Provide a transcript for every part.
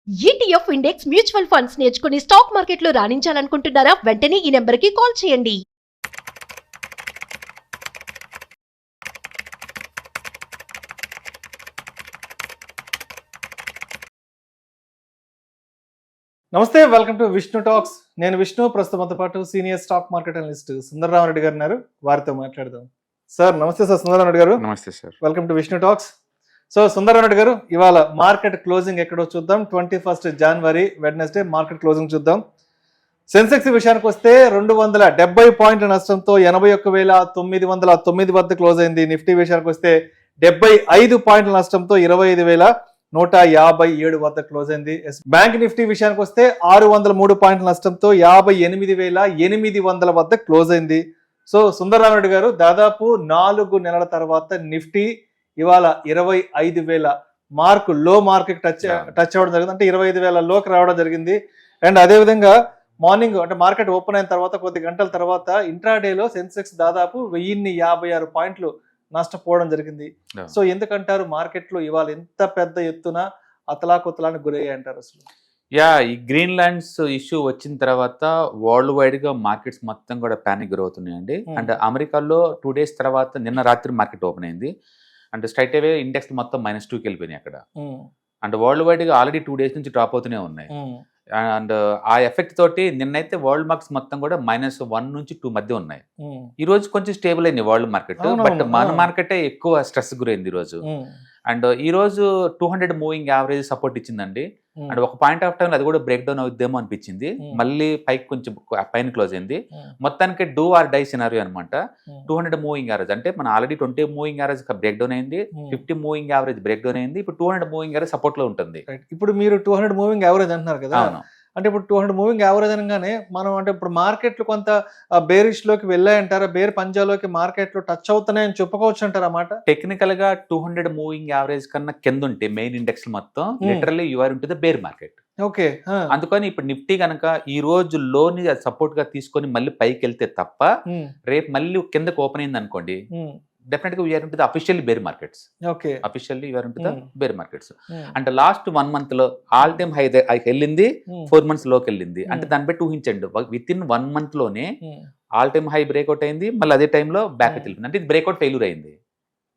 ETF index mutual funds నేర్చుకుని stock మార్కెట్లో రాణించాలనుకుంటున్నారా? వెంటనే ఈ నెంబర్కి కాల్ చేయండి. నమస్తే, వెల్కమ్ టు విష్ణు టాక్స్. నేను విష్ణు. ప్రస్తుతంతో పాటు senior stock market analyst Sundararamareddy గారు ఉన్నారు. వారితో మాట్లాడదాం. సార్ నమస్తే. సార్ సుందరరామరెడ్డి గారు నమస్తే sir. Welcome to Vishnu talks. So Sundararamareddy గారు, ఇవాళ మార్కెట్ క్లోజింగ్ ఎక్కడో చూద్దాం. 21 జనవరి వెడ్నెస్డే మార్కెట్ క్లోజింగ్ చూద్దాం. సెన్సెక్స్ విషయానికి వస్తే 270 పాయింట్ల నష్టంతో 81,909 వద్ద క్లోజ్ అయింది. నిఫ్టీ విషయానికి వస్తే 75 పాయింట్ల నష్టంతో 25,157 వద్ద క్లోజ్ అయింది. బ్యాంక్ నిఫ్టీ విషయానికి వస్తే 603 పాయింట్ల నష్టంతో 58,800 వద్ద క్లోజ్ అయింది. సో సుందరరామరెడ్డి గారు, దాదాపు 4 నెలల తర్వాత నిఫ్టీ ఇవాళ 25,000 మార్క్ లో మార్కెట్ టచ్ అవ్వడం జరిగింది. అంటే 25,000 లోకి రావడం జరిగింది. అండ్ అదేవిధంగా మార్నింగ్ అంటే మార్కెట్ ఓపెన్ అయిన తర్వాత కొద్ది గంటల తర్వాత ఇంట్రాడేలో సెన్సెక్స్ దాదాపు 1056 పాయింట్లు నష్టపోవడం జరిగింది. సో ఎందుకంటారు మార్కెట్లో ఇవాళ ఎంత పెద్ద ఎత్తున అతలాకుతలానికి గురయ్యాయి అంటారు అసలు? ఈ గ్రీన్ ల్యాండ్స్ ఇష్యూ వచ్చిన తర్వాత వరల్డ్ వైడ్ గా మార్కెట్స్ మొత్తం కూడా ప్యానిక్ గురవుతున్నాయండి. అండ్ అమెరికాలో 2 days తర్వాత నిన్న రాత్రి మార్కెట్ ఓపెన్ అయింది. అంటే స్ట్రైట్ అవే ఇండెక్స్ మొత్తం -2కి వెళ్ళిపోయినాయి అక్కడ. అండ్ వరల్డ్ వైడ్ గా ఆల్రెడీ 2 days నుంచి డ్రాప్ అవుతూనే ఉన్నాయి. అండ్ ఆ ఎఫెక్ట్ తోటి నిన్నైతే వరల్డ్ మార్కెట్స్ మొత్తం కూడా -1 నుంచి 2 మధ్య ఉన్నాయి. ఈ రోజు కొంచెం స్టేబుల్ అయింది వరల్డ్ మార్కెట్, బట్ మన మార్కెటే ఎక్కువ స్ట్రెస్ గురైంది ఈ రోజు. అండ్ ఈ రోజు 200 మూవింగ్ యావరేజ్ సపోర్ట్ ఇచ్చిందండి. అండ్ ఒక పాయింట్ ఆఫ్ టైం అది కూడా బ్రేక్ డౌన్ అవుద్దేమో అనిపించింది. మళ్ళీ పైకి కొంచెం పైన క్లోజ్ అయింది. మొత్తానికి డూ ఆర్ డై సినారియో అనమాట. 200 మూవింగ్ యావరేజ్ అంటే మన already 20 moving average break down అయింది, 50 మూవింగ్ యావరేజ్ బ్రేక్ డౌన్ అయింది. ఇప్పుడు 200 మూవింగ్ యావరేజ్ సపోర్ట్ లో ఉంటుంది. ఇప్పుడు మీరు 200 మూవింగ్ యావరేజ్ అంటున్నారు కదా. అంటే ఇప్పుడు 200 మూవింగ్ యావరేజ్ అనగానే మనం అంటే ఇప్పుడు మార్కెట్లు కొంత బేరిష్ లోకి వెళ్ళాయంటారా? బేర్ పంజాలోకి మార్కెట్లు టచ్ అవుతున్నాయని చెప్పుకోవచ్చు అంటారా అన్నమాట? టెక్నికల్ గా 200 మూవింగ్ యావరేజ్ కన్నా కింద ఉంటే మెయిన్ ఇండెక్స్ మొత్తం literally you are into the bear market. Okay. అందుకని ఇప్పుడు నిఫ్టీ కనుక ఈ రోజు లోని సపోర్ట్ గా తీసుకొని మళ్ళీ పైకి వెళ్తే తప్ప రేపు మళ్ళీ కిందకి ఓపెన్ అయింది అనుకోండి, డెఫినెట్ గా we are into the officially bear markets. Okay, officially we are into the bear markets. అంటే లాస్ట్ 1 month లో ఆల్ టైమ్ హై వెళ్ళింది, 4 months లోకి వెళ్ళింది. అంటే దాన్ని బట్టి ఊహించండి, విత్ ఇన్ 1 month లోనే ఆల్ టైమ్ హై బ్రేక్అవుట్ అయింది, మళ్ళీ అదే టైంలో బ్యాక్ వెళ్ళింది. అంటే ఇది బ్రేక్అవుట్ ఫెయిల్యూర్ అయింది.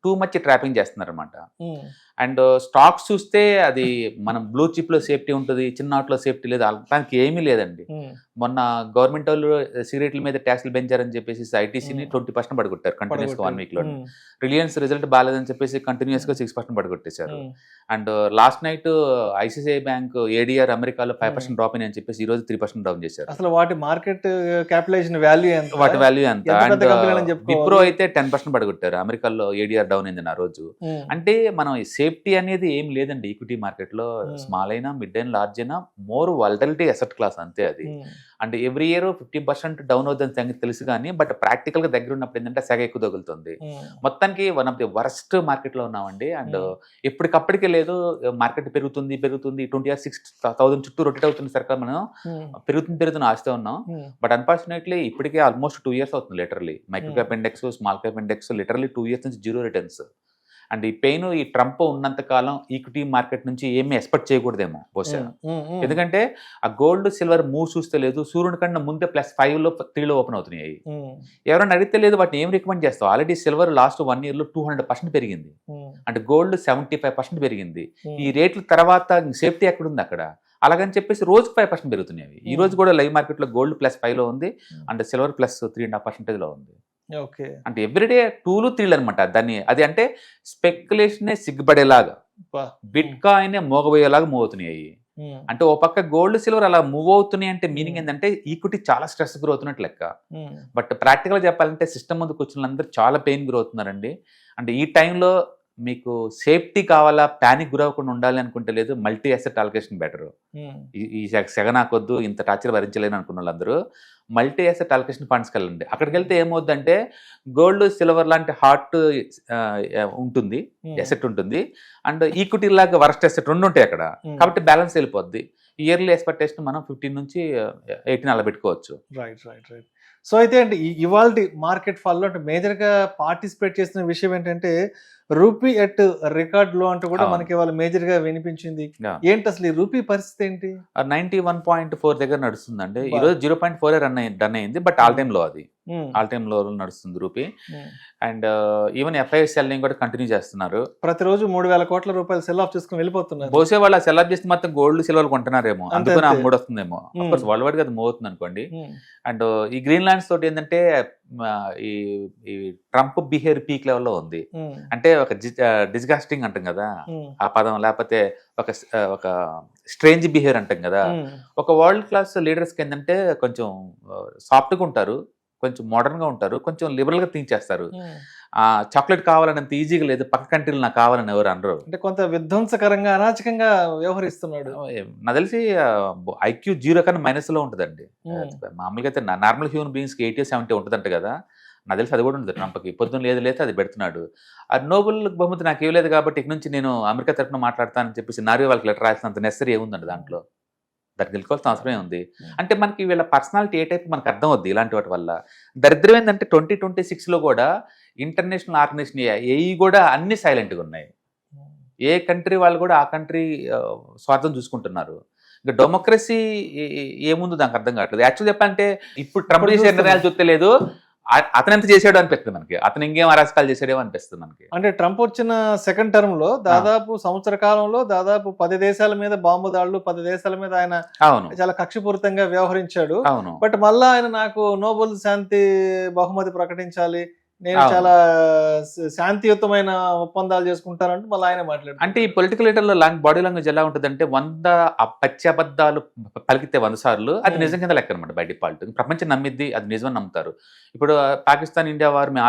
టూ మచ్ ట్రాపింగ్ చేస్తున్నారు అనమాట. అండ్ స్టాక్స్ చూస్తే అది మనం బ్లూ చిప్ లో సేఫ్టీ ఉంటుంది, చిన్న వాటిలో సేఫ్టీ లేదు, దానికి ఏమీ లేదండి. మొన్న గవర్నమెంట్ వాళ్ళు సిగరెట్ల మీద ట్యాక్స్లు పెంచారని చెప్పేసి ఐటీసీని 20% పడగొట్టారు కంటిన్యూస్ గా 1 week లో. రిలయన్స్ రిజల్ట్ బాగాలేదని చెప్పేసి కంటిన్యూస్ గా 6% పడగొట్టేశారు. And last night ICICI bank ADR అమెరికాలో 5% డ్రాప్ అని చెప్పేసి ఈ రోజు 3% డౌన్ చేశారు. అసలు వాటి మార్కెట్ క్యాపిటలైజేషన్ వాల్యూ ఎంత? వాటి వాల్యూ ఎంత? అండ్ విప్రో అయితే 10% పడగొట్టారు, అమెరికాలో ఏడీఆర్ డౌన్ అయింది ఆ రోజు. అంటే మనం సేఫ్టీ అనేది ఏం లేదండి ఈక్విటీ మార్కెట్ లో. స్మాల్ అయినా, మిడ్ అయినా, లార్జ్ అయినా మోర్ వాలటిలిటీ అసెట్ క్లాస్ అంతే అది. అంటే ఎవ్రీ ఇయర్ 50% డౌన్ అవుతుంది సంగతి తెలుసు కానీ, బట్ ప్రాక్టికల్ గా దగ్గర ఉన్నప్పుడు ఏంటంటే సెగ ఎక్కువ తగులుతుంది. మొత్తానికి one of the worst market లో ఉన్నామండి. అండ్ ఎప్పటికప్పటికే లేదు, మార్కెట్ పెరుగుతుంది 26,000 చుట్టూ రొటేట్ అవుతుంది సరిగ్గా మనం పెరుగుతున్న ఆశతో ఉన్నాం. బట్ అన్ఫార్చునేట్లీ ఇప్పటికే ఆల్మోస్ట్ 2 years అవుతుంది literally. Micro cap index, small cap index literally 2 years నుంచి 0 రిటర్న్స్. అండ్ ఈ పెయిన్ ఈ ట్రంప్ ఉన్నంత కాలం ఈక్విటీ మార్కెట్ నుంచి ఏమీ ఎక్స్పెక్ట్ చేయకూడదేమో బహుశా. ఎందుకంటే ఆ గోల్డ్ సిల్వర్ మూవ్ చూస్తే లేదు, సూర్యుడి కన్నా ముందే +5 లో 3 లో ఓపెన్ అవుతున్నాయి. ఎవరైనా అడిగితే లేదు, వాటిని ఏం రికమెండ్ చేస్తావు? ఆల్రెడీ సిల్వర్ లాస్ట్ 1 year లో 200% పెరిగింది, అంటే గోల్డ్ 75% పెరిగింది. ఈ రేట్ల తర్వాత సేఫ్టీ ఎక్కడుంది అక్కడ? అలాగని చెప్పేసి రోజుకు 5% పెరుగుతున్నాయి. ఈ రోజు కూడా లైవ్ మార్కెట్ లో గోల్డ్ +5 లో ఉంది, అండ్ సిల్వర్ +3.5% లో ఉంది. అంటే ఎవ్రీడే 2 3 అనమాట దాన్ని. అది అంటే స్పెక్యులేషన్ సిగ్గుపడేలాగా, బిట్ కాయిన్ మోగబోయేలాగా మూవ్ అవుతున్నాయి. అంటే ఓ పక్క గోల్డ్ సిల్వర్ అలా మూవ్ అవుతున్నాయి అంటే మీనింగ్ ఏంటంటే ఈక్విటీ చాలా స్ట్రెస్ గురవుతున్నట్టు లెక్క. బట్ ప్రాక్టికల్ గా చెప్పాలంటే సిస్టమ్ ముందు కూర్చున్న అందరూ చాలా పెయిన్ గురవుతున్నారండి. అంటే ఈ టైంలో మీకు సేఫ్టీ కావాలా, ప్యానిక్ గురవకుండా ఉండాలి అనుకుంటే లేదు, మల్టీ అసెట్ అలొకేషన్ బెటర్. ఈ సెగ నాకొద్దు, ఇంత టార్చర్ భరించలేను అనుకున్న వాళ్ళందరూ మల్టీ అసెట్ అలొకేషన్ ఫండ్స్కి వెళ్ళండి. అక్కడికి వెళ్తే ఏమవుద్దంటే గోల్డ్ సిల్వర్ లాంటి హాట్ ఉంటుంది, అసెట్ ఉంటుంది, అండ్ ఈక్విటీ లాగా వరస్ట్ అసెట్ 2 ఉంటాయి అక్కడ. కాబట్టి బ్యాలెన్స్ వెళ్ళిపోద్ది. ఇయర్లీ ఎక్స్పెక్టేషన్ మనం 15 నుంచి 18 అలా పెట్టుకోవచ్చు. రైట్. సో అయితే అంటే ఇవాళ మార్కెట్ ఫాల్లో అంటే మేజర్గా పార్టిసిపేట్ చేస్తున్న విషయం ఏంటంటే రూపీ ఎట్ రికార్డ్ లో అంటూ కూడా అవును. మనకి వాళ్ళు మేజర్ గా వినిపించింది. Yeah. ఏంటి అసలు ఈ రూపీ పరిస్థితి ఏంటి? 91.4 దగ్గర నడుస్తుందండి. బా. ఈ రోజు 0.4 రన్ అయింది, బట్ ఆల్ టైమ్ లో అది ఉమ్, ఆల్ టైమ్ లో నడుస్తుంది rupee. Um. And even FIs selling కూడా కంటిన్యూ చేస్తున్నారు. ప్రతిరోజు 3,000 కోట్ల రూపాయలు సెల్ ఆఫ్ చేసుకుని వెళ్ళిపోతున్నారు. బహుశా వాళ్ళు సెలబ్ చేస్తే మొత్తం గోల్డ్ సిల్వర్ కొంటున్నారేమో, అంతే, అందుకని అంతే. అమ్ముడు వస్తుందేమో. Hmm. అఫ్కోర్స్ వరల్డ్ వైడ్ గా అది మూవ్ అవుతుంది అనుకోండి. ఉమ్, అండ్ ఈ గ్రీన్ ల్యాండ్స్ తోటి ఏంటంటే ఈ ట్రంప్ బిహేవియర్ పీక్ లెవెల్లో ఉంది. ఉమ్, అంటే ఒక డిస్గాస్టింగ్ అంటాం కదా ఉమ్, ఆ పదం, లేకపోతే ఒక స్ట్రేంజ్ బిహేవియర్ అంటాం కదా. ఉమ్, ఒక వరల్డ్ క్లాస్ లీడర్స్కి ఏంటంటే కొంచెం సాఫ్ట్గా ఉంటారు, కొంచెం మోడర్న్గా ఉంటారు, కొంచెం లిబరల్గా థింక్ చేస్తారు. ఉమ్. చాక్లెట్ కావాలన్నంత ఈజీగా లేదు, పక్క కంట్రీలు నాకు కావాలని ఎవరు అనరు. అంటే కొంత విధ్వంసకరంగా అరాచకంగా వ్యవహరిస్తున్నాడు. నాకు తెలిసి ఐక్యూ 0 కన్నా మైనస్లో ఉంటుందండి. ఉమ్, మామూలుగా అయితే నార్మల్ హ్యూమన్ బీయింగ్స్కి 80-70 ఉంటుందంట కదా. నాకు తెలిసి అది కూడా ఉంటుంది ట్రంప్కి. పొద్దున్న లేదు అది పెడుతున్నాడు. ఆ నోబెల్ బహుమతి నాకు ఇవ్వలేదు కాబట్టి ఇక నుంచి నేను అమెరికా తరఫున మాట్లాడతానని చెప్పేసి నార్వే వాళ్ళకి లెటర్ రాసినంత నెసరీ ఏముందండి దాంట్లో. దానికి గెలుకోవాల్సిన అవసరమే ఉంది. అంటే మనకి వీళ్ళ పర్సనాలిటీ ఏ టైప్ మనకు అర్థం అవుద్ది ఇలాంటి వాటి వల్ల. దరిద్రం ఏంటంటే 2026లో కూడా ఇంటర్నేషనల్ ఆర్గనైజేషన్ ఏవి కూడా అన్ని సైలెంట్గా ఉన్నాయి. ఏ కంట్రీ వాళ్ళు కూడా ఆ కంట్రీ స్వార్థం చూసుకుంటున్నారు. ఇంకా డెమోక్రసీ ఏముందో దానికి అర్థం కావట్లేదు. యాక్చువల్ చెప్పాలంటే ఇప్పుడు ట్రంప్ చేసే నిర్ణయాలు చూస్తే లేదు, అతను ఎంత చేసాడు అనిపిస్తుంది మనకి. అతను ఇంకేం అరాచకాలు చేసాడేమో అనిపిస్తుంది మనకి. అంటే ట్రంప్ వచ్చిన సెకండ్ టర్మ్ లో దాదాపు సంవత్సర కాలంలో దాదాపు 10 దేశాల మీద బాంబు దాడులు, 10 దేశాల మీద ఆయన అవును చాలా కక్షపూరితంగా వ్యవహరించాడు. అవును బట్ మళ్ళా ఆయన నాకు నోబెల్ శాంతి బహుమతి ప్రకటించాలి, నేను అవును. చాలా శాంతియుతమైన ఒప్పందాలు చేసుకుంటానంటూ మళ్ళీ ఆయన మాట్లాడారు. అంటే ఈ పొలిటికల్ లీడర్లో బాడీ లాంగ్వేజ్ ఎలా ఉంటుందంటే 100 పచ్చి అబద్ధాలు పలికితే 100 సార్లు అది నిజం కింద లెక్క అనమాట. బై డిఫాల్ట్ ప్రపంచం నమ్మిద్ది, అది నిజమని నమ్ముతారు. ఇప్పుడు పాకిస్తాన్ ఇండియా వారు మేము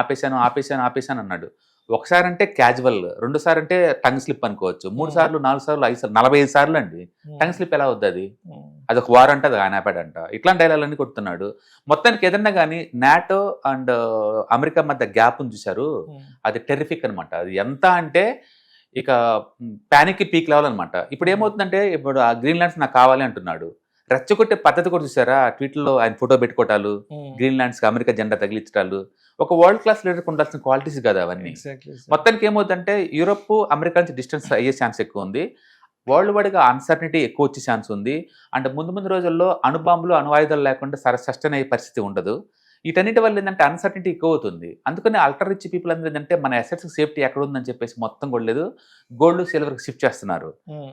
ఆపేశాను అన్నాడు. ఒకసారి అంటే క్యాజువల్, 2 సార్లు అంటే టంగ్ స్లిప్ అనుకోవచ్చు, 3 సార్లు 4 సార్లు 5 సార్లు 45 సార్లు అండి. టంగ్ స్లిప్ ఎలా అవుద్ది? అది ఒక వార్ అంటే అది ఆనాపాడంట. ఇట్లాంటి డైలాగులన్నీ కొడుతున్నాడు. మొత్తానికి ఏదన్నా కానీ నాటో అండ్ అమెరికా మధ్య గ్యాప్ చూశారు, అది టెరిఫిక్ అనమాట. అది ఎంత అంటే ఇక ప్యానిక్ పీక్ లెవెల్ అనమాట. ఇప్పుడు ఏమవుతుందంటే ఇప్పుడు ఆ గ్రీన్ ల్యాండ్స్ నాకు కావాలి అంటున్నాడు. రెచ్చగొట్టే పద్ధతి కూడా చూసారా? ట్వీట్లో ఆయన ఫోటో పెట్టుకోవటాలు, గ్రీన్ ల్యాండ్స్కి అమెరికా జెండా తగిలించడాలు. ఒక వరల్డ్ క్లాస్ లీడర్కి ఉండాల్సిన క్వాలిటీస్ కదా అవన్నీ. మొత్తానికి ఏమవుతుందంటే యూరోప్ అమెరికా నుంచి డిస్టెన్స్ అయ్యే ఛాన్స్ ఎక్కువ ఉంది. వరల్డ్ వైడ్గా అన్సర్టనిటీ ఎక్కువ వచ్చే ఛాన్స్ ఉంది. అండ్ ముందు రోజుల్లో అణుబాంబులు అణువాయుధాలు లేకుండా సస్టైన్ అయ్యే పరిస్థితి ఉండదు. వీటన్నిటి వల్ల ఏంటంటే అన్సర్టనిటీ ఎక్కువ అవుతుంది. అందుకని అల్ట్రా రిచ్ పీపుల్ అందరూ ఏంటంటే మన అసెట్స్ సేఫ్టీ ఎక్కడ ఉందని చెప్పేసి మొత్తం కూడా లేదు, గోల్డ్ సిల్వర్కి షిఫ్ట్ చేస్తున్నారు.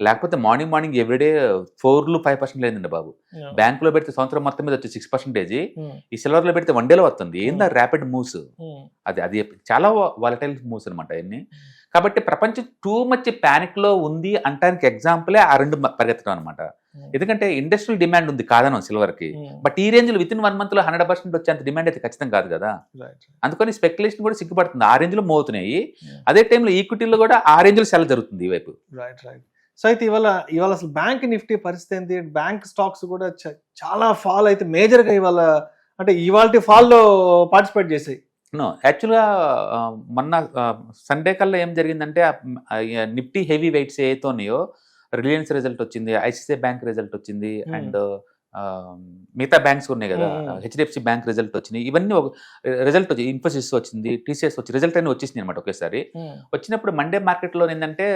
లేకపోతే మార్నింగ్ ఎవ్రీడే 4-5% లేదండి బాబు. బ్యాంకులో పెడితే సంవత్సరం మొత్తం మీద వచ్చి 6%, ఈ సిల్వర్లో పెడితే 1 డేలో వస్తుంది. ఏందా ర్యాపిడ్ మూవ్స్, అది చాలా వాలటైల్ మూవ్స్ అనమాట అవన్నీ. కాబట్టి ప్రపంచం టూ మచ్ ప్యానిక్ లో ఉంది అంటానికి ఎగ్జాంపులే ఆ 2 పరిగెత్తడం అనమాట. ఎందుకంటే ఇండస్ట్రియల్ డిమాండ్ ఉంది కాదనం సిల్వర్ కి, బట్ ఈ రేంజ్ లో విత్ ఇన్ 1 మంత్ లో 100% వచ్చేంత డిమాండ్ అయితే ఖచ్చితంగా కాదు కదా. అందుకని స్పెక్యులేషన్ కూడా సిగ్గుపడుతుంది, ఆ రేంజ్ లో మూవ్ అవుతున్నాయి. అదే టైంలో ఈక్విటీలో కూడా ఆ రేంజ్ లో సెల్ జరుగుతుంది ఈ వైపు. సో అయితే ఇవాళ అసలు బ్యాంక్ నిఫ్టీ పరిస్థితి ఏంటి? బ్యాంక్ స్టాక్స్ కూడా చాలా ఫాల్ అయితే మేజర్ గా ఇవాళ ఫాల్ లో పార్టిసిపేట్ చేసాయి. యాక్చువల్గా మొన్న సండే కల్లా ఏం జరిగిందంటే నిఫ్టీ హెవీ వెయిట్స్ ఏతో ఉన్నాయో, రిలయన్స్ రిజల్ట్ వచ్చింది, ఐసిఐసిఐ బ్యాంక్ రిజల్ట్ వచ్చింది, అండ్ మిగతా బ్యాంక్స్ ఉన్నాయి కదా, హెచ్డిఎఫ్సి బ్యాంక్ రిజల్ట్ వచ్చినాయి. ఇవన్నీ ఒక రిజల్ట్ వచ్చి ఇన్ఫోసిస్ వచ్చింది, టీసీఎస్ వచ్చి రిజల్ట్ అన్ని వచ్చేసింది అనమాట ఒకేసారి. వచ్చినప్పుడు మండే మార్కెట్లో ఏంటంటే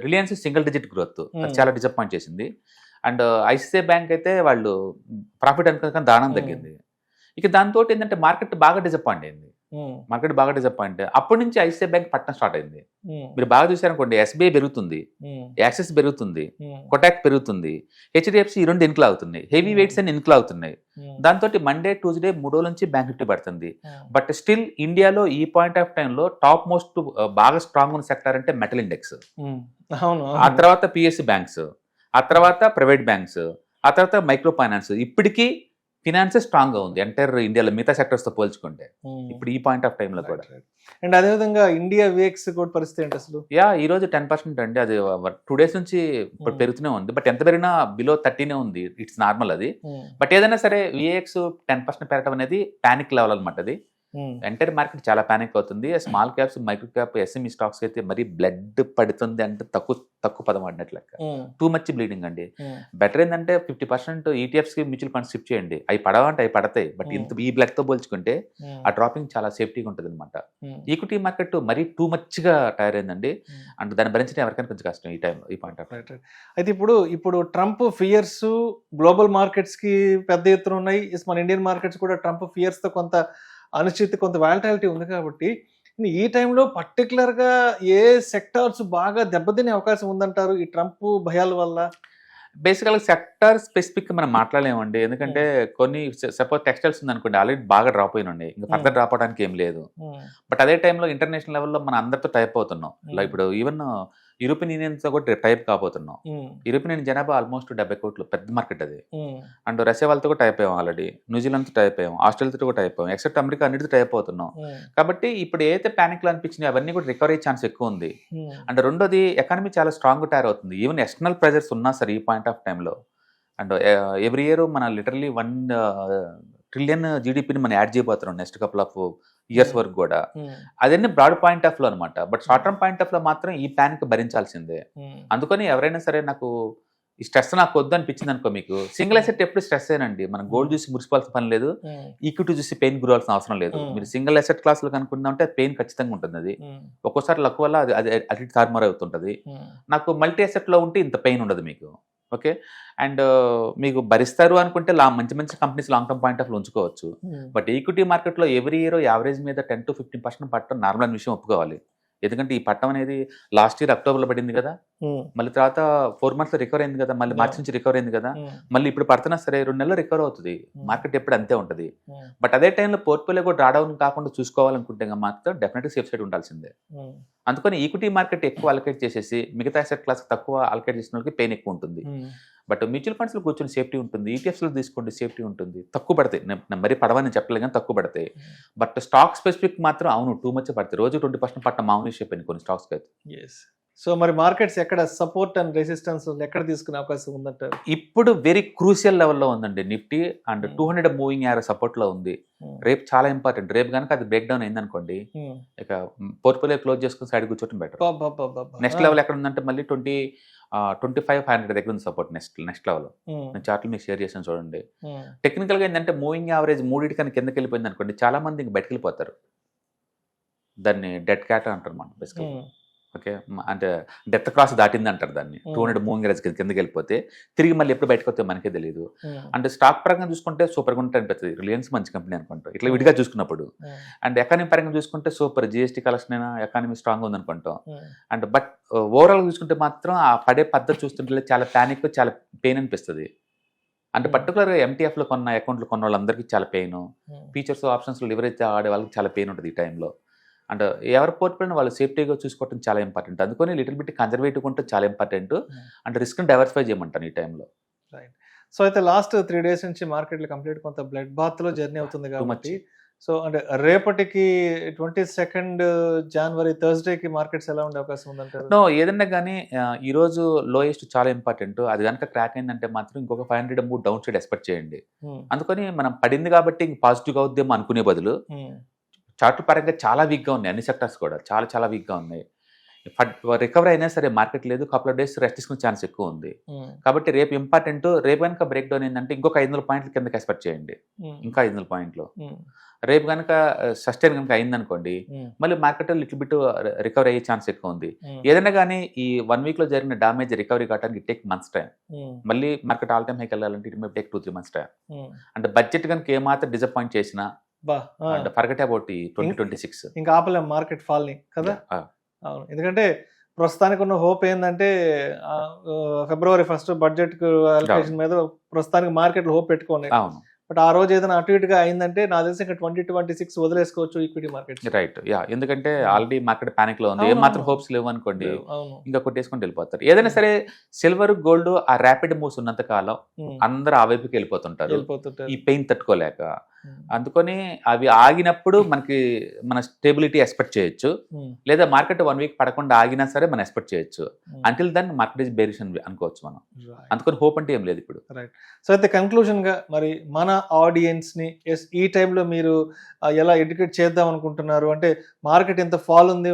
రిలయన్స్ సింగిల్ డిజిట్ గ్రోత్ చాలా డిసప్పాయింట్ చేసింది. అండ్ ఐసిఐసిఐ బ్యాంక్ అయితే వాళ్ళు ప్రాఫిట్ అనుకున్న దానం తగ్గింది. ఇక దాంతో ఏంటంటే మార్కెట్ బాగా డిసప్పాయింట్ అయింది. అప్పటి నుంచి ఐసిఐసిఐ బ్యాంక్ పట్టణం స్టార్ట్ అయింది. మీరు బాగా చూసారనుకోండి, ఎస్బీఐ పెరుగుతుంది, యాక్సిస్ పెరుగుతుంది, కొటాక్ పెరుగుతుంది, హెచ్డిఎఫ్సి ఈ 2 ఇన్క్లా అవుతున్నాయి, హెవీ వెయిట్స్ అన్ని ఇన్క్లా అవుతున్నాయి. దాంతో మండే ట్యూస్డే 3 రోజుల నుంచి బ్యాంక్ నిఫ్టీ పడుతుంది. బట్ స్టిల్ ఇండియాలో ఈ పాయింట్ ఆఫ్ టైంలో టాప్ మోస్ట్ బాగా స్ట్రాంగ్ ఉన్న సెక్టర్ అంటే మెటల్ ఇండెక్స్, ఆ తర్వాత పిఎస్సి బ్యాంక్స్, ఆ తర్వాత ప్రైవేట్ బ్యాంక్స్, ఆ తర్వాత మైక్రో ఫైనాన్స్. ఇప్పటికీ ఫినాన్స్ స్ట్రాంగ్ గా ఉంది ఎంటైర్ ఇండియాలో మిగతా సెక్టర్స్ తో పోల్చుకుంటే ఇప్పుడు ఈ పాయింట్ ఆఫ్ టైం లో కూడా. అండ్ అదేవిధంగా ఇండియా విఎక్స్ కూడా పరిస్థితి ఏంటి అసలు? ఈ రోజు 10% అండి, అది 2 days నుంచి ఇప్పుడు పెరుగుతూనే ఉంది. బట్ ఎంత పెరిగినా బిలో 30 ఉంది, ఇట్స్ నార్మల్ అది. బట్ ఏదైనా సరే విఎక్స్ 10% పెరగడం అనేది పానిక్ లెవెల్ అనమాట. అది ఎంటైర్ మార్కెట్ చాలా పానిక్ అవుతుంది. Small caps, micro cap, SME stocks అయితే మరీ బ్లడ్ పడుతుంది అంటే తక్కువ పదం ఆడినట్లు లెక్క. టూ మచ్ బ్లీడింగ్ అండి. బెటర్ ఏంటంటే 50% ETFs కి మ్యూచువల్ ఫండ్స్ షిఫ్ట్ చేయండి. అవి పడవంటే అవి పడతాయి, బట్ ఇంత ఈ బ్లడ్ తో పోల్చుకుంటే ఆ డ్రాపింగ్ చాలా సేఫ్టీగా ఉంటుంది అనమాట. ఈక్విటీ మార్కెట్ మరీ టూ మచ్ గా టైర్ అయిందండి. అంటే దాన్ని భరించడం ఎవరికైనా కొంచెం కష్టం ఈ పాయింట్ ఆఫ్. అయితే ఇప్పుడు ట్రంప్ ఫియర్స్ గ్లోబల్ మార్కెట్స్ కి పెద్ద ఎత్తున ఉన్నాయి. మన ఇండియన్ మార్కెట్స్ కూడా ట్రంప్ ఫియర్స్ తో కొంత అనిశ్చితి, కొంత వాలటాలిటీ ఉంది కాబట్టి ఈ టైంలో పర్టికులర్ గా ఏ సెక్టార్స్ బాగా దెబ్బతినే అవకాశం ఉందంటారు ఈ ట్రంప్ భయాల వల్ల? బేసికల్గా సెక్టర్ స్పెసిఫిక్ మనం మాట్లాడలేమండి. ఎందుకంటే కొన్ని సపోజ్ టెక్స్టైల్స్ ఉంది అనుకోండి, ఆల్రెడీ బాగా డ్రాప్ అయినండి, ఇంకా ఫర్దర్ డ్రాప్ అవడానికి ఏం లేదు. బట్ అదే టైంలో ఇంటర్నేషనల్ లెవెల్లో మనం అందరితో టైప్ అవుతున్నాం. లైక్ ఇప్పుడు ఈవెన్ యూరోపియన్ యూనియన్స్ తో కూడా టైప్ కాబోతున్నాం. యూరోపియన్ యూనియన్ జనాభా ఆల్మోస్ట్ 70 కోట్లు, పెద్ద మార్కెట్ అది. అండ్ రష్యా వాళ్ళతో కూడా టైప్ అయ్యాం, ఆల్రెడీ న్యూజిలాండ్తో టైప్ అయ్యాం, ఆస్ట్రేలియాతో కూడా టైప్ అయ్యాం, ఎక్సెప్ట్ అమెరికా అన్నిటితో టైప్ అవుతున్నాం. కాబట్టి ఇప్పుడు ఏదైతే ప్యానిక్ లో అనిపించినాయి అవన్నీ కూడా రికవరీ ఛాన్స్ ఎక్కువ ఉంది. అండ్ రెండోది ఎకానమీ చాలా స్ట్రాంగ్ టైర్ అవుతుంది. ఈవెన్ ఎక్స్టర్నల్ ప్రెజర్స్ ఉన్నా సరే ఈ పాయింట్ ఆఫ్ టైంలో. అండ్ ఎవ్రీ ఇయర్ మన లిటరలీ 1 ట్రిలియన్ జీడిపిని మనం యాడ్ చేయబోతున్నాం నెక్స్ట్ కపుల్ ఆఫ్ ఇయర్స్ వరకు కూడా. అదన్నీ బ్రాడ్ పాయింట్ ఆఫ్ లో అనమాట. But short term point of లో మాత్రం ఈ ప్యానిక్ భరించాల్సిందే. అందుకని ఎవరైనా సరే నాకు ఈ స్ట్రెస్ నాకు వద్దు అనిపించింది అనుకో, మీకు సింగిల్ అసెట్ ఎప్పుడు స్ట్రెస్ ఏనండి. మనం గోల్డ్ చూసి మురిసిపోవాల్సిన పని లేదు, ఈక్విటీ చూసి పెయిన్ గురవాల్సిన అవసరం లేదు. మీరు సింగిల్ అసెట్ క్లాస్ లో కనుక్కుంటే పెయిన్ ఖచ్చితంగా ఉంటుంది. అది ఒక్కోసారి లక్ వల్ల అది అటు తారుమారు అవుతుంటది. నాకు మల్టీ అసెట్ లో ఉంటే ఇంత పెయిన్ ఉండదు మీకు. ఓకే, అండ్ మీకు భరిస్తారు అనుకుంటే మంచి మంచి companies long term point of ఉంచుకోవచ్చు. బట్ ఈక్విటీ మార్కెట్లో ఎవ్రీ ఇయర్ యావరేజ్ మీద 10 to 15% పట్టడం నార్మల్ అనే విషయం ఒప్పుకోవాలి. ఎందుకంటే ఈ పట్టం అనేది లాస్ట్ ఇయర్ అక్టోబర్లో పడింది కదా, మళ్ళీ తర్వాత 4 months లో రికవర్ అయింది కదా, మళ్ళీ మార్చి నుంచి రికవర్ అయింది కదా, మళ్ళీ ఇప్పుడు పడుతున్నా సరే 2 నెలలు రికవర్ అవుతుంది. మార్కెట్ ఎప్పుడు అంతే ఉంటుంది. బట్ అదే టైంలో పోర్ట్ఫోలియో కూడా డ్రాడౌన్ కాకుండా చూసుకోవాలనుకుంటే మాత్రం డెఫినెట్గా సేఫ్ సైడ్ ఉండాల్సిందే. అందుకని ఈక్విటీ మార్కెట్ ఎక్కువ అలకేట్ చేసేసి మిగతా అసెట్ క్లాస్ తక్కువ అలకేట్ చేసిన వాళ్ళకి పెయిన్ ఎక్కువ ఉంటుంది. బట్ మ్యూచువల్ ఫండ్స్లో కూర్చొని సేఫ్టీ ఉంటుంది, ఈటీఎఫ్స్లో తీసుకోండి సేఫ్టీ ఉంటుంది. తక్కువ పడతాయి, మరీ పడవని చెప్పలేదు కానీ తక్కువ పడతాయి. బట్ స్టాక్ స్పెసిఫిక్ మాత్రం అవును టూ మచ్ పడతాయి. రోజు 20% పట్ట మామూలు షేప్ అయిన కొన్ని స్టాక్స్కి అయితే. సో మరి మార్కెట్స్ ఎక్కడ సపోర్ట్ అండ్ రెసిస్టెన్స్ ఎక్కడ తీసుకునే అవకాశం ఉందంటారు? ఇప్పుడు వెరీ క్రూషియల్ లెవెల్లో ఉందండి Nifty. And 200 moving average support లో ఉంది. రేపు చాలా ఇంపార్టెంట్. రేపు కనుక అది బ్రేక్ డౌన్ అయిందనుకోండి, ఇక పోర్ట్ఫోలియో క్లోజ్ చేసుకుని సైడ్ కూర్చోవడం బెటర్. నెక్స్ట్ లెవెల్ ఎక్కడ ఉందంటే మళ్ళీ 2500 దగ్గర ఉంది సపోర్ట్. నెక్స్ట్ లెవెల్ నేను చార్ట్లు మీకు షేర్ చేసాను చూడండి. టెక్నికల్ గా ఏంటంటే మూవింగ్ యావరేజ్ 3 కన్నా కిందకి వెళ్ళిపోయింది అనుకోండి, చాలా మంది ఇంక బయటకు వెళ్ళిపోతారు. దాన్ని డెడ్ క్యాట్ అంటారు మనం బేసికల్. ఓకే, అంటే డెత్ క్రాస్ దాటింది అంటారు దాన్ని. 200 మూవింగ్ యావరేజ్ కిందకి వెళ్ళిపోతే తిరిగి మళ్ళీ ఎప్పుడు బయటకు వస్తే మనకే తెలియదు. అంటే స్టాక్ పరంగా చూసుకుంటే సూపర్గా ఉంటుంది అనిపిస్తుంది. రిలయన్స్ మంచి కంపెనీ అనుకుంటాం ఇట్లా విడిగా చూసుకున్నప్పుడు. అండ్ ఎకానమీ పరంగా చూసుకుంటే సూపర్, జిఎస్టీ కలెక్షన్ అయినా ఎకానమీ స్ట్రాంగ్ ఉంది అనుకుంటాం. అండ్ బట్ ఓవరాల్ చూసుకుంటే మాత్రం ఆ పడే పద్ధతి చూస్తుంటే చాలా ప్యానిక్, చాలా పెయిన్ అనిపిస్తుంది. అంటే పర్టికులర్గా ఎంటీఎఫ్లో కొన్న అకౌంట్లు కొన్న వాళ్ళందరికీ చాలా పెయిన్, ఫీచర్స్ ఆప్షన్స్ లివరేజ్ ఆడే వాళ్ళకి చాలా పెయిన్ ఉంటుంది ఈ టైంలో. అండ్ ఎవరి పోర్ట్ఫోలియోని వాళ్ళు సేఫ్టీగా చూసుకోవడం చాలా ఇంపార్టెంట్. అందుకని లిటిల్ బిట్ కన్జర్వేటివ్ ఉంటే చాలా ఇంపార్టెంట్. అంటే రిస్క్ని డైవర్సిఫై చేయమంటాను ఈ టైంలో. రైట్. సో అయితే లాస్ట్ 3 days నుంచి మార్కెట్లో కంప్లీట్ కొంత బ్లడ్ బాత్లో జర్నీ అవుతుంది కాబట్టి, సో అంటే రేపటికి 22nd January థర్స్డేకి మార్కెట్స్ ఎలా ఉండే అవకాశం ఉందంటారు? నో, ఏదన్నా కానీ ఈరోజు లోయెస్ట్ చాలా ఇంపార్టెంట్. అది కనుక క్రాక్ అయిందంటే మాత్రం ఇంకొక 500 మూవ్ డౌన్ సైడ్ ఎక్స్పెక్ట్ చేయండి. అందుకని మనం పడింది కాబట్టి ఇంక పాజిటివ్గా అవుద్దేమో అనుకునే బదులు చార్ట్ పరంగా చాలా వీక్గా ఉన్నాయి. అన్ని సెక్టర్స్ కూడా చాలా చాలా వీక్గా ఉన్నాయి. రికవరీ అయినా సరే మార్కెట్ లేదు, కపుల్ ఆఫ్ డేస్ రెస్ట్ తీసుకునే ఛాన్స్ ఎక్కువ ఉంది. కాబట్టి రేపు ఇంపార్టెంట్. రేపు కనుక బ్రేక్ డౌన్ ఏంటంటే ఇంకొక 500 పాయింట్ల కిందకి ఎక్స్పెక్ట్ చేయండి, ఇంకా 500 పాయింట్లు. రేపు కనుక సస్టైన్ కనుక అయిందనుకోండి మళ్ళీ మార్కెట్ లిటిల్ బిట్ రికవరీ అయ్యే ఛాన్స్ ఎక్కువ ఉంది. ఏదైనా కానీ ఈ 1 week లో జరిగిన డామేజ్ రికవరీ కావడానికి టేక్ మంత్స్ టైం. మళ్ళీ మార్కెట్ ఆల్ టైమ్ హైకి వెళ్ళాలంటే it may take 2-3 months time. అంటే బడ్జెట్ కనుక ఏమాత్రం డిసప్పాయింట్ చేసినా అండ్ ఫర్గెట్ అబౌట్ 2026 ఇంకా ఆపలేం మార్కెట్ ఫాల్ని కదా. అవును, ఎందుకంటే ప్రస్తుతానికి ఉన్న హోప్ ఏంటంటే February 1st బడ్జెట్ అలొకేషన్ మీద ప్రస్తుతానికి మార్కెట్ హోప్ పెట్టుకోండి. బట్ ఆ రోజు ఏదైనా అటు ఇటుగా అయిందంటే నా తెలిసి ఇంకా 2026 వదిలేసుకోవచ్చు ఈక్విటీ మార్కెట్. రైట్, యా, ఎందుకంటే ఆల్రెడీ మార్కెట్ పానిక్ లో ఉంది. ఏం మాత్రం హోప్స్ లేవు అనుకోండి, ఇంకా కొట్టేసుకొని వెళ్ళిపోతారు. ఏదైనా సరే సిల్వర్, గోల్డ్ ఆ ర్యాపిడ్ మూవ్స్ ఉన్నంత కాలం అందరూ ఆ వైపుకి వెళ్ళిపోతుంటారు ఈ పెయిన్ తట్టుకోలేక. అందుకని అవి ఆగినప్పుడు మన స్టేబిలిటీ ఎక్స్పెక్ట్ చేయొచ్చు, లేదా మార్కెట్ 1 వీక్ పడకుండా ఆగినా సరే మనం ఎక్స్పెక్ట్ చేయొచ్చు. Until then market is bearish అని అనుకోవచ్చు మనం. అందుకని హోప్ అంటే ఏం లేదు ఇప్పుడు. రైట్. సో అయితే కన్క్లూజన్ గా మరి మన ఆడియన్స్ ని ఈ టైంలో మీరు ఎలా ఎడ్యుకేట్ చేద్దాం అనుకుంటున్నారు? అంటే మార్కెట్ ఎంత ఫాల్ ఉంది,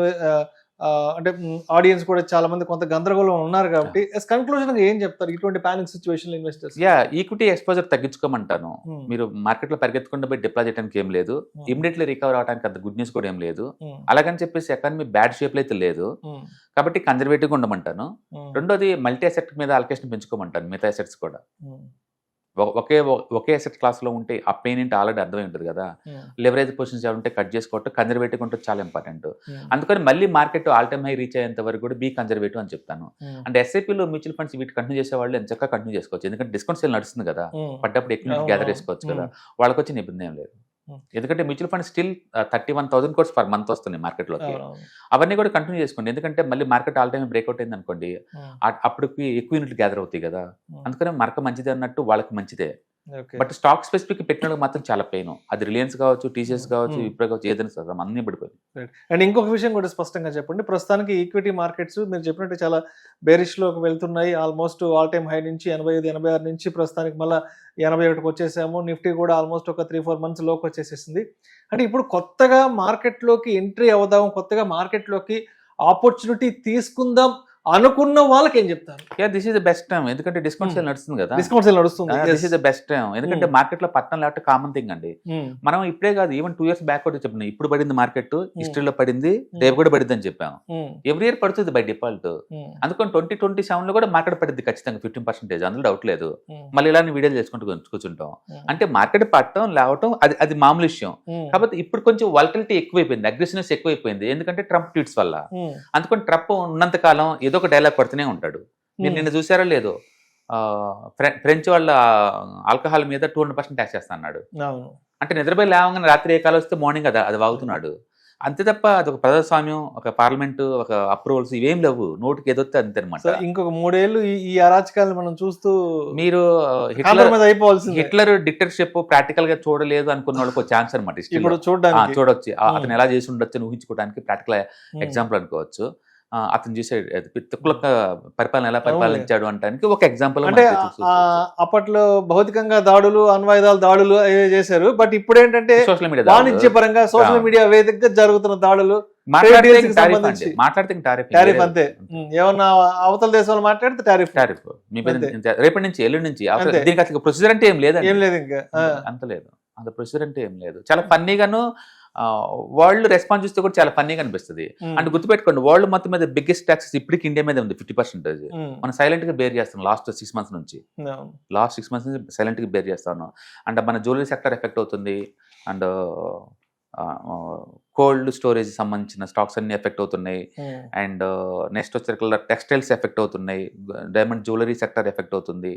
అంటే ఆడియన్స్ కూడా చాలా మంది కొంత గందరగోళం ఉన్నారు కాబట్టి కన్క్లూజన్ గా ఏం చెప్తారు ఇటువంటి panic situation investors? Equity exposure తగ్గించుకోమంటాను. మీరు మార్కెట్ లో పరిగెత్తుకుంటూ పోయి డిప్లాయ్ చేయడానికి ఏం లేదు, ఇమీడియట్లీ రికవర్ అవడానికి అంత గుడ్ న్యూస్ కూడా ఏం లేదు. అలాగని చెప్పేసి ఎకానమీ బ్యాడ్ షేప్ లో అయితే లేదు, కాబట్టి కన్జర్వేటివ్ గా ఉండమంటాను. రెండోది మల్టీ అసెట్ మీద అలొకేషన్ పెంచుకోమంటాను, మిగతా అసెట్స్ కూడా. ఒకే అసెట్ క్లాస్ లో ఉంటే ఆ పెయిన్ ఏంటి ఆల్రెడీ అర్థమై ఉంటుంది కదా. లెవరేజ్ పొజిషన్స్ ఉంటే కట్ చేసుకోవటం, కన్జర్వేటివ్ ఉంటే చాలా ఇంపార్టెంట్. అందుకని మళ్ళీ market all time high rich అయ్యేంత వరకు కూడా బీ కన్జర్వేటివ్ అని చెప్తాను. అంటే ఎస్ఐపీలో మ్యూచువల్ ఫండ్స్ వీటి కంటిన్యూ చేసే వాళ్ళు ఎంత చక్కగా కంటిన్యూ చేసుకోవచ్చు, ఎందుకంటే డిస్కౌంట్ సేల్ నడుస్తుంది కదా, పడ్డప్పుడు ఎక్కువ గ్యాదర్ చేసుకోవచ్చు కదా, వాళ్ళకి వచ్చి ఇబ్బంది ఏం లేదు. ఎందుకంటే mutual fund still 31,000 crores per month వస్తున్నాయి మార్కెట్లోకి. అవన్నీ కూడా కంటిన్యూ చేసుకోండి, ఎందుకంటే మళ్ళీ మార్కెట్ ఆల్ టైమ్ బ్రేక్అవుట్ అయింది అనుకోండి, అప్పటికి ఎక్కువ యూనిట్లు గ్యాదర్ అవుతాయి కదా. అందుకని మార్కెట్ మంచిదే అన్నట్టు వాళ్ళకి మంచిదే. బట్ స్టాక్ స్పెసిఫిక్ పెట్టిన మాత్రం చాలా పెయిన్. అది రిలయన్స్ కావచ్చు, టీసీఎస్ కావచ్చు, విప్రో కావచ్చు, ఏదైనా సరే అన్ని పడిపోయింది. అండ్ ఇంకొక విషయం కూడా స్పష్టంగా చెప్పండి, ప్రస్తుతానికి ఈక్విటీ మార్కెట్స్ మీరు చెప్పినట్టు చాలా బేరిష్ లోకి వెళ్తున్నాయి. ఆల్మోస్ట్ ఆల్ టైమ్ హై నుంచి 85-86 నుంచి ప్రస్తుతానికి మళ్ళీ 81కి వచ్చేసాము. నిఫ్టీ కూడా ఆల్మోస్ట్ ఒక 3-4 months లోకి వచ్చేసేసింది. అంటే ఇప్పుడు కొత్తగా మార్కెట్లోకి ఎంట్రీ అవుదాం, కొత్తగా మార్కెట్లోకి ఆపర్చునిటీ తీసుకుందాం అనుకున్న వాళ్ళకి ఏం చెప్తారు? This is the best time, ఎందుకంటే డిస్కౌంట్ సేల్ నడుస్తుంది కదా. డిస్కౌంట్ సేల్ నడుస్తుంది, this is the best time. ఎందుకంటే మార్కెట్ లో పట్టణం లేకపోతే కామన్ థింగ్ అండి. మనం ఇప్పుడే కాదు, ఈవెన్ 2 years బ్యాక్ కూడా చెప్పిన ఇప్పుడు పడింది మార్కెట్, హిస్టరీలో పడింది, రేపు కూడా పడింది అని చెప్పాము. ఎవ్రీ ఇయర్ పడుతుంది బై డిఫాల్ట్. అందుకని 2027 లో కూడా మార్కెట్ పడింది ఖచ్చితంగా 15%, అందులో డౌట్ లేదు. మళ్ళీ ఇలాంటి వీడియోలు చేసుకుంటూ కూర్చుంటాం. అంటే మార్కెట్ పట్టడం లేవటం అది మామూలు విషయం. కాబట్టి ఇప్పుడు కొంచెం వాలటిలిటీ ఎక్కువైపోయింది, అగ్రెసివ్నెస్ ఎక్కువైపోయింది, ఎందుకంటే ట్రంప్ ట్వీట్స్ వల్ల. అందుకని ట్రంప్ ఉన్నంత కాలం ఏదో ఒక డైలాగ్ పడుతూనే ఉంటాడు. మీరు నిన్న చూసారో లేదో, ఫ్రెంచ్ వాళ్ళ ఆల్కహాల్ మీద 200% ట్యాక్స్ చేస్తా అన్నాడు. అంటే నిద్రపోయి లేవగానే రాత్రి ఏ కాలం వస్తే మార్నింగ్ అది వాగుతున్నాడు. అంతే తప్ప అది ఒక ప్రజాస్వామ్యం, ఒక పార్లమెంట్, ఒక అప్రూవల్స్ ఇవేం లేవు, నోటికి ఏదొస్తే అంతే అనమాట. ఇంకొక 3 ఏళ్ళు ఈ అరాచకాలను మనం చూస్తూ మీరు హిట్లర్ డిక్టేటర్షిప్ ప్రాక్టికల్ గా చూడలేదు అనుకున్న వాళ్ళకి ఒక ఛాన్స్ అనమాట. ఇప్పుడు చూడొచ్చు, అతను ఎలా చేసి ఉండొచ్చు అని ఊహించుకోవడానికి ప్రాక్టికల్ ఎగ్జాంపుల్ అనుకోవచ్చు. అతను చూసే పరిపాలన ఎలా పరిపాలించాడు అంటానికి ఒక ఎగ్జాంపుల్. అంటే అప్పట్లో భౌతికంగా దాడులు, అణ్వాయుధాల దాడులు చేశారు. బట్ ఇప్పుడు ఏంటంటే సోషల్ మీడియా వాణిజ్య పరంగా సోషల్ మీడియా వేదికగా జరుగుతున్న దాడులు, మాట్లాడితే టారిఫ్ అంతే. ఏమన్నా అవతల దేశాలు మాట్లాడితే టారిఫ్. రేపటి నుంచి ఎల్లుండి నుంచి దీనికి అసలు ప్రొసీజర్ అంటే ఏం లేదు ఇంకా అంత లేదు. అంత ప్రొసీజర్ అంటే ఏం లేదు. చాలా ఫన్నీగాను వరల్డ్ రెస్పాన్స్ చూస్తే కూడా చాలా ఫన్నీగా అనిపిస్తుంది. అంటే గుర్తుపెట్టుకోండి, వరల్డ్ మొత్తం మీద బిగ్గెస్ట్ ట్యాక్సెస్ ఇప్పటికి ఇండియా మీద ఉంది 50%. మనం సైలెంట్ గా బేర్ చేస్తాం లాస్ట్ 6 months నుంచి సైలెంట్ గా బేర్ చేస్తాను. అండ్ మన జ్యువెలరీ సెక్టర్ ఎఫెక్ట్ అవుతుంది, అండ్ కోల్డ్ స్టోరేజ్ సంబంధించిన స్టాక్స్ అన్ని ఎఫెక్ట్ అవుతున్నాయి. అండ్ నెక్స్ట్ వచ్చే టెక్స్టైల్స్ ఎఫెక్ట్ అవుతున్నాయి, డైమండ్ జ్యువెలరీ సెక్టర్ ఎఫెక్ట్ అవుతుంది.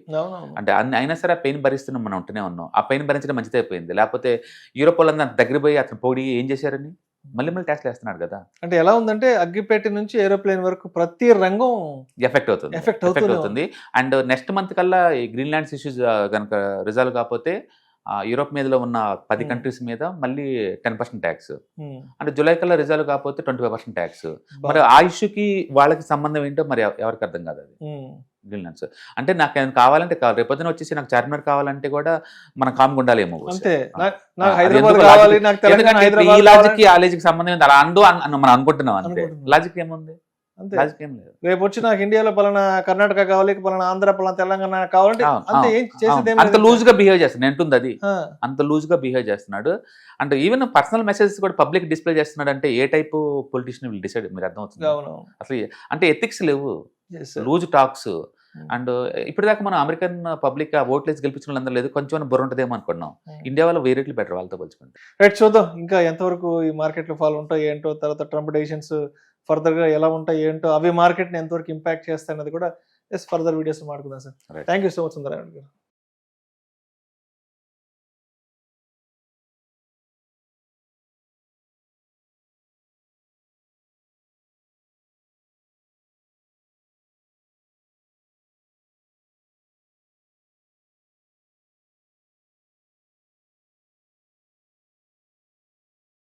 అంటే అన్ని అయినా సరే ఆ పెయిన్ భరిస్తున్నాం, మనం ఉంటూనే ఉన్నాం. ఆ పెయిన్ భరించడం మంచిది అయిపోయింది. లేకపోతే యూరోప్ వాళ్ళందరూ దగ్గర పోయి అతను పొడి ఏం చేశారని మళ్ళీ ట్యాక్స్ వేస్తున్నాడు కదా. అంటే ఎలా ఉందంటే అగ్గిపేట నుంచి ఏరోప్లేన్ వరకు ప్రతి రంగం ఎఫెక్ట్ అవుతుంది. అండ్ నెక్స్ట్ మంత్ కల్లా ఈ గ్రీన్లాండ్స్ ఇష్యూస్ కనుక రిజాల్వ్ కాకపోతే యూరోప్ మీదలో ఉన్న 10 countries మీద మళ్ళీ 10% ట్యాక్స్. అంటే జూలై కల్లా రిజాల్వ్ కాకపోతే 25% ట్యాక్స్. మరి ఆ ఇష్యూకి వాళ్ళకి సంబంధం ఏంటో మరి ఎవరికి అర్థం కాదు అది. గ్రీన్లాండ్స్ అంటే నాకు ఏమైనా కావాలంటే రేపొద్దున వచ్చేసి నాకు చార్మినార్ కావాలంటే కూడా మనం కామ్గా ఉండాలేమో. ఈ లాజిక్ ఆ లాజిక్ సంబంధం అలా అందు మనం అనుకుంటున్నాం అంతే. లాజిక్ ఏముంది? రేపు వచ్చి నాకు ఇండియాలో పలానా కర్ణాటక కావాలి, పలానా ఆంధ్ర, పలానా తెలంగాణ కావాలంటే అంత లూజ్ గా బిహేవ్ చేస్తాడు. ఎంటుంది అది అంత లూజ్ గా బిహేవ్ చేస్తున్నాడు. అంటే ఈవెన్ పర్సనల్ మెసేజెస్ కూడా పబ్లిక్ డిస్ప్లే చేస్తున్నాడు. అంటే ఏ టైప్ పొలిటీషియన్ విల్ డిసైడ్, మీరు అర్థం అవుతుంది అసలు. అంటే ఎథిక్స్ లేవు, లూజ్ టాక్స్. అండ్ ఇప్పటిదాకా మనం అమెరికన్ పబ్లిక్ ఓట్లేసి గెలిపించిన వాళ్ళందరూ లేదు, కొంచెం బుర్ర ఉంటుందేమో అనుకున్నాం. ఇండియా వాళ్ళు వేరే బెటర్ వాళ్ళతో పోల్చుకుంటే. రైట్, చూద్దాం ఇంకా ఎంతవరకు ఈ మార్కెట్ లో ఫాల్ ఉంటాయి ఏంటో, తర్వాత ట్రంప్ డెసిషన్స్ ఫర్దర్ గా ఎలా ఉంటాయి ఏంటో, అవి మార్కెట్ ని ఎంతవరకు ఇంపాక్ట్ చేస్తాయి అన్నది కూడా ఫర్దర్ వీడియోస్ మాట్లాడుకుందాం sir. Thank you so much Sundara Rao గారు.